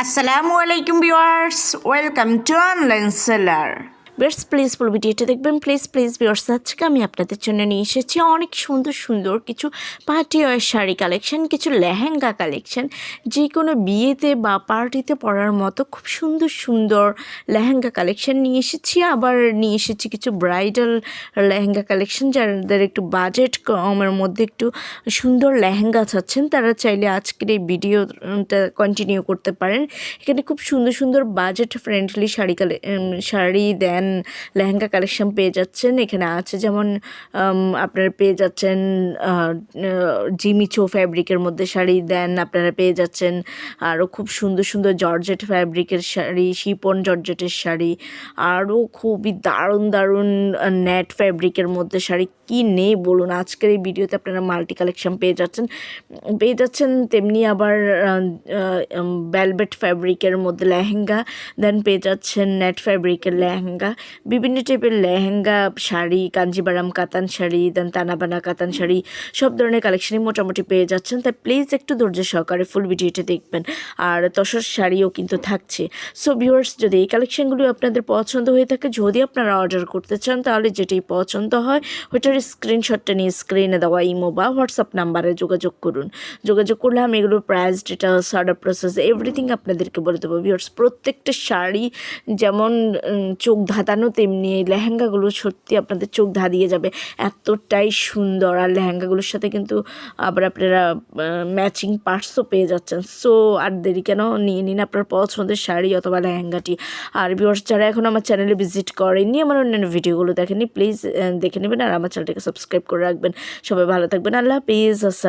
আসসালামু আলাইকুম viewers, welcome to online seller. Viewers please ফুল ভিডিওটা দেখবেন, প্লিজ ভিউয়ার্স। আজকে আমি আপনাদের জন্য নিয়ে এসেছি অনেক সুন্দর সুন্দর কিছু পার্টি ওয়্যার শাড়ি কালেকশন, কিছু লেহেঙ্গা কালেকশন, যে কোনো বিয়েতে বা পার্টিতে পরার মতো খুব সুন্দর সুন্দর লেহেঙ্গা কালেকশন নিয়ে এসেছি। আবার নিয়ে এসেছি কিছু ব্রাইডাল লেহেঙ্গা কালেকশন, যাদের একটু বাজেট কমের মধ্যে একটু সুন্দর লেহেঙ্গা চাচ্ছেন তারা চাইলে আজকের এই ভিডিওটা কন্টিনিউ করতে পারেন। এখানে খুব সুন্দর সুন্দর বাজেট ফ্রেন্ডলি শাড়ি দেন লেহেঙ্গা কালেকশন পেয়ে যাচ্ছেন। এখানে আছে যেমন আপনারা পেয়ে যাচ্ছেন জিমিচো ফ্যাব্রিকের মধ্যে শাড়ি দেন, আপনারা পেয়ে যাচ্ছেন আরও খুব সুন্দর সুন্দর জর্জেট ফ্যাব্রিকের শাড়ি, শিপন জর্জেটের শাড়ি, আরও খুবই দারুণ দারুণ নেট ফ্যাব্রিকের মধ্যে শাড়ি, কি নেই বলুন। আজকের এই ভিডিওতে আপনারা মাল্টি কালেকশন পেয়ে যাচ্ছেন। তেমনি আবার ভেলভেট ফ্যাব্রিকের মধ্যে লেহেঙ্গা দেন পেয়ে যাচ্ছেন নেট ফ্যাব্রিকের লেহেঙ্গা, বিভিন্ন টাইপের লেহেঙ্গা, শাড়ি, কাঞ্জিবারাম কাতান শাড়ি, দেন তানাবানা কাতান শাড়ি, সব ধরনের কালেকশনই মোটামুটি পেয়ে যাচ্ছেন। তাই প্লিজ একটু ধৈর্য সহকারে ফুল ভিডিওটা দেখবেন। আর তসর শাড়িও কিন্তু থাকছে। সো ভিউয়ার্স, যদি এই কালেকশনগুলো আপনাদের পছন্দ হয়ে থাকে, যদি আপনারা অর্ডার করতে চান, তাহলে যেটাই পছন্দ হয় ওইটার স্ক্রিনশটটা নিয়ে স্ক্রিনে দেওয়া ইমো বা হোয়াটসঅ্যাপ নাম্বারে যোগাযোগ করুন। যোগাযোগ করলে আমি এগুলোর price, details, order process everything আপনাদেরকে বলে দেবো। ভিউয়ার্স, প্রত্যেকটা শাড়ি যেমন চোখ ধাঁধানো, তেমনি এই লেহেঙ্গাগুলো সত্যি আপনাদের চোখ ধাঁধিয়ে যাবে, এতটাই সুন্দর। আর লেহেঙ্গাগুলোর সাথে কিন্তু আবার আপনারা ম্যাচিং পার্টসও পেয়ে যাচ্ছেন। সো আর দেরি কেন, নিয়ে নিন আপনার পছন্দের শাড়ি অথবা লেহেঙ্গাটি। আর ভিউয়ার্স, যারা এখন আমার চ্যানেলে ভিজিট করেননি, আমার অন্যান্য ভিডিওগুলো দেখেনি, প্লিজ দেখে নেবেন আর আমার চ্যানেলটাকে সাবস্ক্রাইব করে রাখবেন। সবাই ভালো থাকবেন, আল্লাহ হাফিজ।